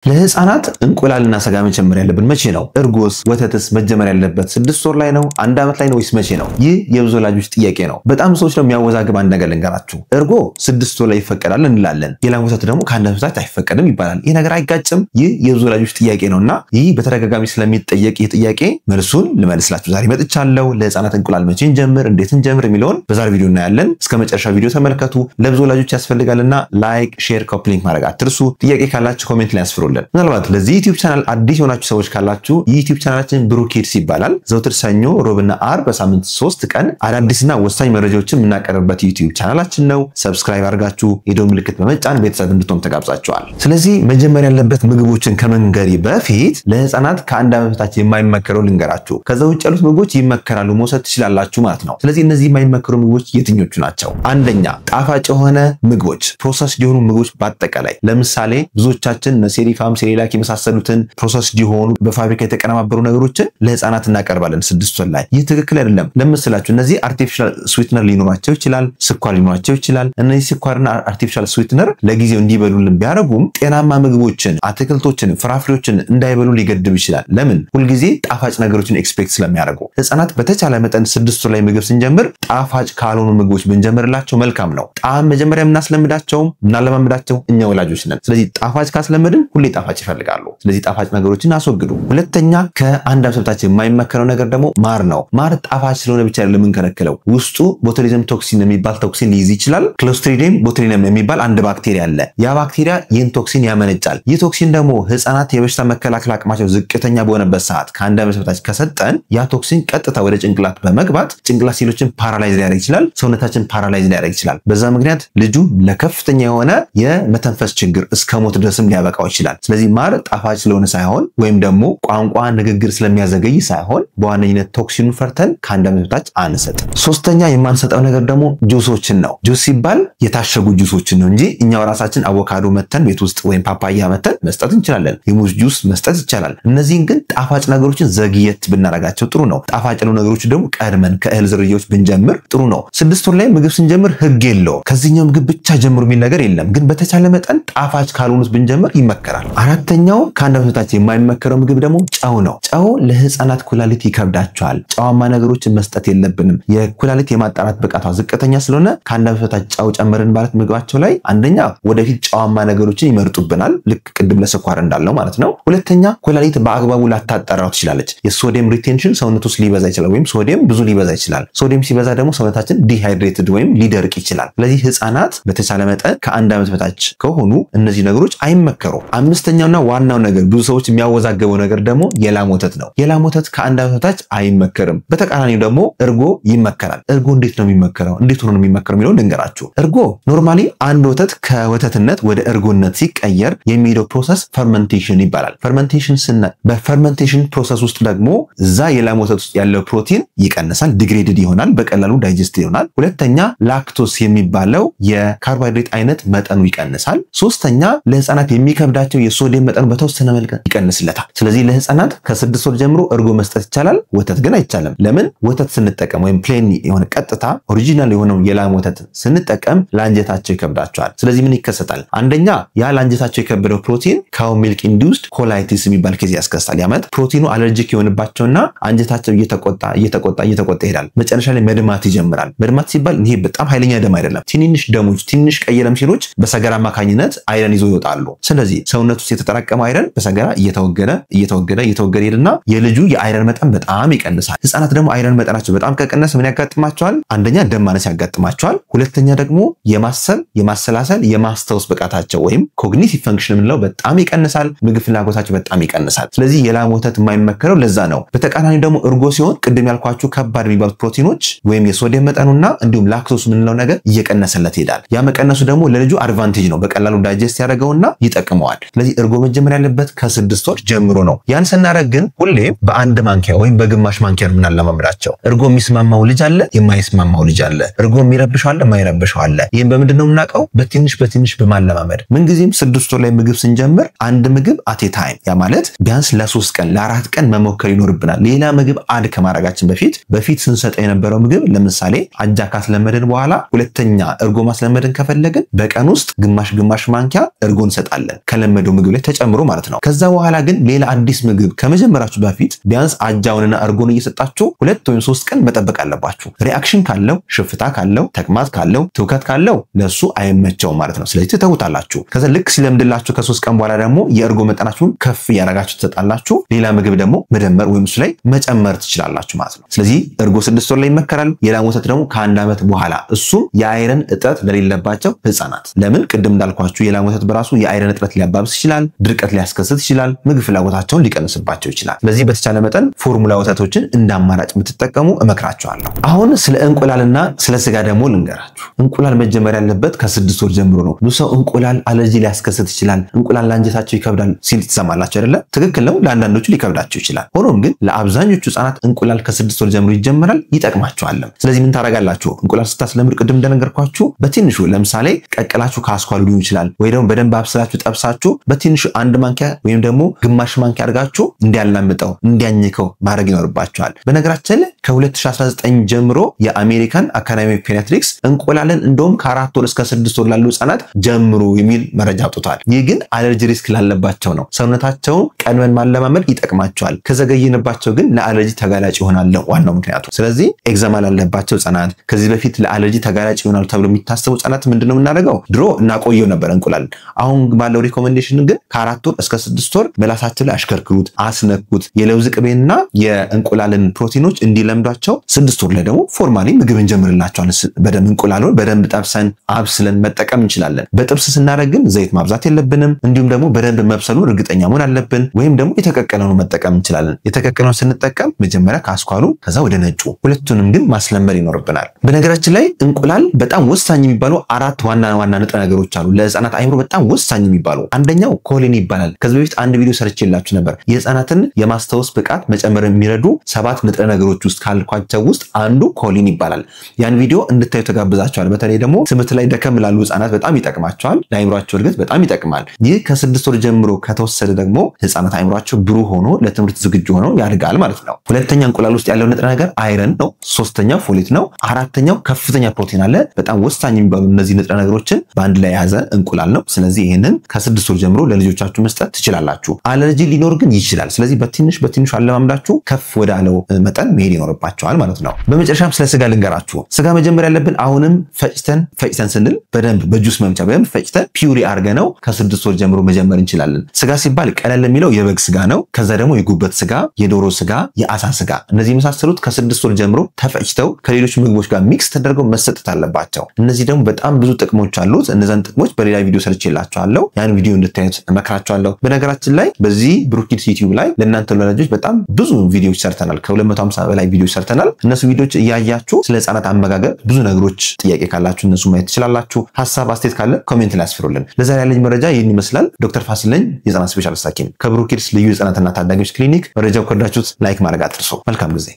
ለህፃናት እንቁላልና ስጋ መጀመር ያለብን መቼ ነው? እርጎስ ወተትስ መጀመር ያለበት 6 ወር ላይ ነው? 1 ዓመት ላይ ነው ወይስ መቼ ነው? ይህ የብዙ ወላጆች ጥያቄ ነው። በጣም ሰዎች ነው የሚያወዛግብ አንድ ነገር ልንገራችሁ። እርጎ 6 ወር ላይ ይፈቀዳል እንላለን። የላም ወተት ደግሞ ከ1 ዓመት በታች አይፈቀድም ይባላል። ይህ ነገር አይጋጭም? ይህ የብዙ ወላጆች ጥያቄ ነውና ይህ በተደጋጋሚ ስለሚጠየቅ ይህ ጥያቄ መልሱን ልመልስላችሁ ዛሬ መጥቻለሁ። ለህፃናት እንቁላል መቼ እንጀምር፣ እንዴት እንጀምር የሚለውን በዛሬ ቪዲዮ እናያለን። እስከ መጨረሻ ቪዲዮ ተመልከቱ። ለብዙ ወላጆች ያስፈልጋልና ላይክ፣ ሼር፣ ኮፒ ሊንክ ማድረግ አትርሱ። ጥያቄ ካላችሁ ኮሜንት ላይ አስፍሩልን። ምናልባት ለዚህ ዩቲዩብ ቻናል አዲስ የሆናችሁ ሰዎች ካላችሁ ዩቲዩብ ቻናላችን ብሩክ ኪድስ ይባላል። ዘውትር ሰኞ፣ ሮብና አርብ በሳምንት 3 ቀን አዳዲስና ወሳኝ መረጃዎችን የምናቀርብበት ዩቲዩብ ቻናላችን ነው። ሰብስክራይብ አድርጋችሁ የደወል ምልክት በመጫን ቤተሰብ እንድትሆኑ ተጋብዛችኋል። ስለዚህ መጀመሪያ ያለበት ምግቦችን ከመንገሪ በፊት ለህፃናት ከ1 ዓመት በታች የማይመከረው ልንገራችሁ። ከዛ ውጭ ያሉት ምግቦች ይመከራሉ፣ መውሰድ ትችላላችሁ ማለት ነው። ስለዚህ እነዚህ የማይመከሩ ምግቦች የትኞቹ ናቸው? አንደኛ ጣፋጭ የሆነ ምግቦች፣ ፕሮሰስድ የሆኑ ምግቦች በአጠቃላይ ለምሳሌ ብዙዎቻችን ሴሪፋም፣ ሴሪላክ የመሳሰሉትን ፕሮሰስድ የሆኑ በፋብሪካ የተቀነባበሩ ነገሮችን ለህፃናት እናቀርባለን 6 ወር ላይ። ይህ ትክክል አይደለም። ለምሳሌ እነዚህ አርቲፊሻል ስዊትነር ሊኖራቸው ይችላል፣ ስኳር ሊኖራቸው ይችላል። እነዚህ ስኳርና አርቲፊሻል ስዊትነር ለጊዜው እንዲበሉልን ቢያደርጉም ጤናማ ምግቦችን፣ አትክልቶችን፣ ፍራፍሬዎችን እንዳይበሉ ሊገድብ ይችላል። ለምን? ሁልጊዜ ጣፋጭ ነገሮችን ኤክስፔክት ስለሚያደርጉ። ህፃናት በተቻለ መጠን 6 ወር ላይ ምግብ ስንጀምር ጣፋጭ ካልሆኑ ምግቦች ብንጀምርላቸው መልካም ነው። ጣዕም መጀመሪያ እናለማምዳቸው እኛ ወላጆች ነን። ስለዚህ ጣፋጭ ካስለመድን ሁሌ ጣፋጭ ይፈልጋሉ። ስለዚህ ጣፋጭ ነገሮችን አስወግዱ። ሁለተኛ ከ1 ዓመት በታች የማይመከረው ነገር ደግሞ ማር ነው። ማር ጣፋጭ ስለሆነ ብቻ አይደለም የምንከለክለው። ውስጡ ቦቱሊዝም ቶክሲን የሚባል ቶክሲን ሊይዝ ይችላል። ክሎስትሪዲየም ቦቱሊነም የሚባል አንድ ባክቴሪያ አለ። ያ ባክቴሪያ ይህን ቶክሲን ያመነጫል። ይህ ቶክሲን ደግሞ ህፃናት የበሽታ መከላከል አቅማቸው ዝቅተኛ በሆነበት ሰዓት ከ1 ዓመት በታች ከሰጠን ያ ቶክሲን ቀጥታ ወደ ጭንቅላት በመግባት ጭንቅላት ሴሎችን ፓራላይዝ ሊያደርግ ይችላል። ሰውነታችን ፓራላይዝ ሊያደርግ ይችላል። በዛ ምክንያት ልጁ ለከፍተኛ የሆነ የመተንፈስ ችግር እስከ ሞት ድረስም ሊያበቃው ይችላል። ስለዚህ ማር ጣፋጭ ስለሆነ ሳይሆን ወይም ደግሞ ቋንቋ ንግግር ስለሚያዘገይ ሳይሆን በዋነኝነት ቶክሲኑን ፈርተን ከ1 ዓመት በታች አንሰጥም። ሶስተኛ የማንሰጠው ነገር ደግሞ ጁሶችን ነው። ጁስ ሲባል የታሸጉ ጁሶችን ነው እንጂ እኛው ራሳችን አቮካዶ መተን ቤት ውስጥ ወይም ፓፓያ መተን መስጠት እንችላለን። የሙዝ ጁስ መስጠት ይቻላል። እነዚህን ግን ጣፋጭ ነገሮችን ዘግየት ብናረጋቸው ጥሩ ነው። ጣፋጭ ያሉ ነገሮች ደግሞ ቀድመን ከእህል ዝርያዎች ብንጀምር ጥሩ ነው። 6 ወር ላይ ምግብ ስንጀምር ህግ የለውም። ከዚህኛው ምግብ ብቻ ጀምሩ የሚል ነገር የለም። ግን በተቻለ መጠን ጣፋጭ ካልሆኑት ብንጀምር ይመከራል። አራተኛው ከ1 ዓመት በታች የማይመከረው ምግብ ደግሞ ጨው ነው። ጨው ለህፃናት ኩላሊት ይከብዳቸዋል። ጨዋማ ነገሮችን መስጠት የለብንም። የኩላሊት የማጣራት ብቃቷ ዝቅተኛ ስለሆነ ከ1 ዓመት በታች ጨው ጨመርን ማለት ምግባቸው ላይ አንደኛ ወደፊት ጨዋማ ነገሮችን ይመርጡብናል፣ ልክ ቅድም ለስኳር እንዳለው ማለት ነው። ሁለተኛ ኩላሊት በአግባቡ ላታጣራው ትችላለች። የሶዲየም ሪቴንሽን ሰውነት ውስጥ ሊበዛ ይችላል፣ ወይም ሶዲየም ብዙ ሊበዛ ይችላል። ሶዲየም ሲበዛ ደግሞ ሰውነታችን ዲሃይድሬትድ ወይም ሊደርቅ ይችላል። ስለዚህ ህፃናት በተቻለ መጠን ከ1 ዓመት በታች ከሆኑ እነዚህ ነገሮች አይመከሩም። አምስተኛውና ዋናው ነገር ብዙ ሰዎች የሚያወዛገበው ነገር ደግሞ የላም ወተት ነው። የላም ወተት ከ1 ዓመት በታች አይመከርም። በተቃራኒው ደግሞ እርጎ ይመከራል። እርጎ እንዴት ነው የሚመከረው? እንዴት ሆኖ ነው የሚመከረው የሚለውን ልንገራችሁ። እርጎ ኖርማሊ አንድ ወተት ከወተትነት ወደ እርጎነት ሲቀየር የሚሄደው ፕሮሰስ ፈርመንቴሽን ይባላል። በፈርመንቴሽን ፕሮሰስ ውስጥ ደግሞ እዛ የላም ወተት ውስጥ ያለው ፕሮቲን ይቀንሳል፣ ዲግሬድድ ይሆናል፣ በቀላሉ ዳይጀስት ይሆናል። ሁለተኛ ላክቶስ የሚባለው የካርቦሃይድሬት አይነት መጠኑ ይቀንሳል። ሶስተኛ ለህፃናት የሚከብዳቸው የሶዲየም መጠኑ በተወሰነ መልኩ ይቀንስለታል። ስለዚህ ለህፃናት ከ6 ወር ጀምሮ እርጎ መስጠት ይቻላል፣ ወተት ግን አይቻልም። ለምን? ወተት ስንጠቀም ወይም ፕሌን የሆነ ቀጥታ ኦሪጂናል የሆነው የላም ወተት ስንጠቀም ለአንጀታቸው ይከብዳቸዋል። ስለዚህ ምን ይከሰታል? አንደኛ ያ ለአንጀታቸው የከበደው ፕሮቲን ካው ሚልክ ኢንዱስድ ኮላይቲስ የሚባል ኬዝ ያስከስታል። ያ ማለት ፕሮቲኑ አለርጂክ የሆነባቸውና አንጀታቸው እየተቆጣ ይሄዳል። መጨረሻ ላይ መድማት ይጀምራል። መድማት ሲባል ይሄ በጣም ኃይለኛ ደም አይደለም። ትንንሽ ደሞች፣ ትንሽ ቀይ ደም ሴሎች በሰገራ አማካኝነት አይረን ይዞ ይወጣሉ። ስለዚህ ሰውነት ውስጥ የተጠራቀመው አይረን በሰገራ እየተወገደ ይሄድና የልጁ የአይረን መጠን በጣም ይቀንሳል። ህፃናት ደግሞ አይረን መጠናቸው በጣም ከቀነሰ ምን ያጋጥማቸዋል? አንደኛ ደም ማነስ ያጋጥማቸዋል። ሁለተኛ ደግሞ የማሰላሰል የማስታወስ ብቃታቸው ወይም ኮግኒቲቭ ፈንክሽን የምንለው በጣም ይቀንሳል። ምግብ ፍላጎታቸው በጣም ይቀንሳል። ስለዚህ የላም ወተት የማይመከረው ለዛ ነው። በተቃራኒ ደግሞ እርጎ ሲሆን ቅድም ያልኳችሁ ከባድ የሚባሉት ፕሮቲኖች ወይም የሶዲየም መጠኑና እንዲሁም ላክቶስ የምንለው ነገር እየቀነሰለት ይሄዳል። ያ መቀነሱ ደግሞ ለልጁ አድቫንቴጅ ነው። በቀላሉ ዳይጀስት ያደርገውና ይጠቅመዋል። ስለዚህ እርጎ መጀመር ያለበት ከ6 ወር ጀምሮ ነው። ያን ስናደርግ ግን ሁሌ በአንድ ማንኪያ ወይም በግማሽ ማንኪያ ነው የምናለማምዳቸው። እርጎ የሚስማማው ልጅ አለ፣ የማይስማማው ልጅ አለ። እርጎ የሚረብሸው አለ፣ የማይረብሸው አለ። ይሄን በምንድን ነው የምናውቀው? በትንሽ በማለማመድ። ምንጊዜም 6 ወር ላይ ምግብ ስንጀምር አንድ ምግብ አቴ ታይም፣ ያ ማለት ቢያንስ ለ3 ቀን ለ4 ቀን መሞከር ይኖርብናል። ሌላ ምግብ አድ ከማድረጋችን በፊት ስንሰጠው የነበረው ምግብ ለምሳሌ አጃ ካስለመድን በኋላ ሁለተኛ እርጎ ማስለመድን ከፈለግን በቀን ውስጥ ግማሽ ማንኪያ እርጎ እንሰጣለን ከለመደው በሚወለደው ምግብ ላይ ተጨምሮ ማለት ነው። ከዛ በኋላ ግን ሌላ አዲስ ምግብ ከመጀመራችሁ በፊት ቢያንስ አጃውንና እርጎን እየሰጣችሁ 2 ወይም 3 ቀን መጠበቅ አለባችሁ። ሪአክሽን ካለው፣ ሽፍታ ካለው፣ ተቅማጥ ካለው፣ ትውከት ካለው ለሱ አይመቸውም ማለት ነው። ስለዚህ ትተውታላችሁ። ከዛ ልክ ሲለምድላችሁ ከ3 ቀን በኋላ ደግሞ የእርጎ መጠናችሁን ከፍ ያረጋችሁ ትሰጣላችሁ። ሌላ ምግብ ደግሞ መደመር ወይም እሱ ላይ መጨመር ትችላላችሁ ማለት ነው። ስለዚህ እርጎ 6 ወር ላይ ይመከራል። የላም ወተት ደግሞ ከ1 ዓመት በኋላ እሱም የአይረን እጥረት ለሌለባቸው ህፃናት። ለምን ቅድም እንዳልኳችሁ የላም ወተት በራሱ የአይረን እጥረት ሊያባብስ ይችላል፣ ድርቀት ሊያስከስት ይችላል፣ ምግብ ፍላጎታቸውን ሊቀንስባቸው ይችላል። ስለዚህ በተቻለ መጠን ፎርሙላ ወተቶችን እንዳማራጭ የምትጠቀሙ እመክራችኋለሁ። አሁን ስለ እንቁላልና ስለ ስጋ ደግሞ ልንገራችሁ። እንቁላል መጀመር ያለበት ከ6 ወር ጀምሮ ነው። ብዙ ሰው እንቁላል አለርጂ ሊያስከስት ይችላል፣ እንቁላል ለአንጀታቸው ይከብዳል ሲል ትሰማላችሁ አይደለ? ትክክል ነው። ለአንዳንዶቹ ሊከብዳቸው ይችላል። ሆኖም ግን ለአብዛኞቹ ህፃናት እንቁላል ከ6 ወር ጀምሮ ይጀምራል፣ ይጠቅማቸዋል። ስለዚህ ምን ታረጋላችሁ? እንቁላል ስታስለምዱ ቅድም እንደነገርኳችሁ በትንሹ ለምሳሌ ቀቅላችሁ ካስኳሉ ሊሆን ይችላል፣ ወይ ደግሞ በደንብ አብስላችሁ ጠብሳችሁ በትንሹ 1 ማንኪያ ወይም ደግሞ ግማሽ ማንኪያ አድርጋችሁ እንዲያላምጠው እንዲያኝከው ማድረግ ይኖርባችኋል። በነገራችን ላይ ከ2019 ጀምሮ የአሜሪካን አካዳሚ ኦፍ ፔዲያትሪክስ እንቁላልን እንደውም ከ4 ወር እስከ 6 ወር ላሉ ህፃናት ጀምሩ የሚል መረጃ አውጥቷል። ይህ ግን አለርጂ ሪስክ ላለባቸው ነው። ሰውነታቸውን ቀድመን ማለማመድ ይጠቅማቸዋል። ከዘገየንባቸው ግን ለአለርጂ ተጋላጭ ይሆናል ዋናው ምክንያቱ። ስለዚህ ኤግዛማ ላለባቸው ህፃናት፣ ከዚህ በፊት ለአለርጂ ተጋላጭ ይሆናል ተብሎ የሚታሰቡ ህፃናት ምንድነው የምናደርገው? ድሮ እናቆየው ነበር እንቁላል። አሁን ባለው ሪኮሜንዴሽን ግን ከ4 ወር እስከ 6 ወር በላሳቸው ላይ አሽከርክሩት፣ አስነኩት። የለውዝ ቅቤና የእንቁላልን ፕሮቲኖች እንዲለምዷቸው 6 ወር ላይ ደግሞ ፎርማሊ ምግብ እንጀምርላቸዋለን። በደንብ እንቁላሉን በደንብ ጠብሰን አብስለን መጠቀም እንችላለን። በጥብስ ስናደርግ ግን ዘይት ማብዛት የለብንም። እንዲሁም ደግሞ በደንብ መብሰሉን እርግጠኛ መሆን አለብን። ወይም ደግሞ የተቀቀለውን መጠቀም እንችላለን። የተቀቀለውን ስንጠቀም መጀመሪያ ካስኳሉ ከዛ ወደ ነጩ፣ ሁለቱንም ግን ማስለመድ ይኖርብናል። በነገራችን ላይ እንቁላል በጣም ወሳኝ የሚባሉ 4 ዋና ንጥረ ነገሮች አሉ ለህፃናት አይምሮ በጣም ወሳኝ የሚባሉ። አንደኛው ኮሊን ይባላል። ከዚህ በፊት አንድ ቪዲዮ ሰርቼላችሁ ነበር። የህፃናትን የማስታወስ ብቃት መጨመር የሚረዱ 7 ንጥረ ነገሮች ውስጥ ካልኳቸው ውስጥ አንዱ ኮሊን ይባላል። ያን ቪዲዮ እንድታዩ ተጋብዛችኋል። በተለይ ደግሞ ትምህርት ላይ ደከም ላሉ ህፃናት በጣም ይጠቅማቸዋል። ለአይምሯቸው እድገት በጣም ይጠቅማል። ይህ ከ6 ወር ጀምሮ ከተወሰደ ደግሞ ህፃናት አይምሯቸው ብሩህ ሆኖ ለትምህርት ዝግጁ ሆነው ያድጋል ማለት ነው። ሁለተኛ እንቁላል ውስጥ ያለው ንጥረ ነገር አይረን ነው። ሶስተኛው ፎሌት ነው። አራተኛው ከፍተኛ ፕሮቲን አለ። በጣም ወሳኝ የሚባሉ እነዚህ ንጥረ ነገሮችን በአንድ ላይ የያዘ እንቁላል ነው። ስለዚህ ይሄንን ከ6 ወር ጀምሮ ለልጆቻችሁ መስጠት ትችላላችሁ። አለርጂ ሊኖር ግን ይችላል። ስለዚህ በትንሽ አለማምዳችሁ ከፍ ወዳለው መጠን መሄድ ይኖርባቸዋል ማለት ነው። በመጨረሻም ስለ ስጋ ልንገራችሁ። ስጋ መጀመር ያለብን አሁንም ፈጭተን ስንል በደንብ በጁስ መምቻ በደንብ ፈጭተን ፒውሪ አድርገነው ከ6 ወር ጀምሮ መጀመር እንችላለን። ስጋ ሲባል ቀለል የሚለው የበግ ስጋ ነው። ከዛ ደግሞ የጉበት ስጋ፣ የዶሮ ስጋ፣ የአሳ ስጋ እነዚህ የመሳሰሉት ከ6 ወር ጀምሮ ተፈጭተው ከሌሎች ምግቦች ጋር ሚክስ ተደርገው መሰጠት አለባቸው። እነዚህ ደግሞ በጣም ብዙ ጥቅሞች አሉት። እነዛን ጥቅሞች በሌላ ቪዲዮ ሰርቼላችኋለሁ። ያን ቪዲዮ እንድታዩት እመክራችኋለሁ። በነገራችን ላይ በዚህ ብሩክ ኪድስ ዩቲዩብ ላይ ለእናንተ ወላጆች በጣም ብዙ ቪዲዮዎች ሰርተናል። ከ250 በላይ ቪዲዮዎች ሰርተናል። እነሱ ቪዲዮዎች እያያችሁ ስለ ህፃናት አመጋገብ ብዙ ነገሮች ጥያቄ ካላችሁ እነሱ ማየት ትችላላችሁ። ሐሳብ አስተያየት ካለ ኮሜንት ላይ አስፍሩልን። ለዛሬ ያለኝ መረጃ ይህን ይመስላል። ዶክተር ፋሲል ነኝ፣ የህፃናት ስፔሻሊስት ሐኪም ከብሩክ ኪድስ ልዩ ህፃናትና ታዳጊዎች ክሊኒክ። መረጃው ከወደዳችሁት ላይክ ማድረግ አትርሱ። መልካም ጊዜ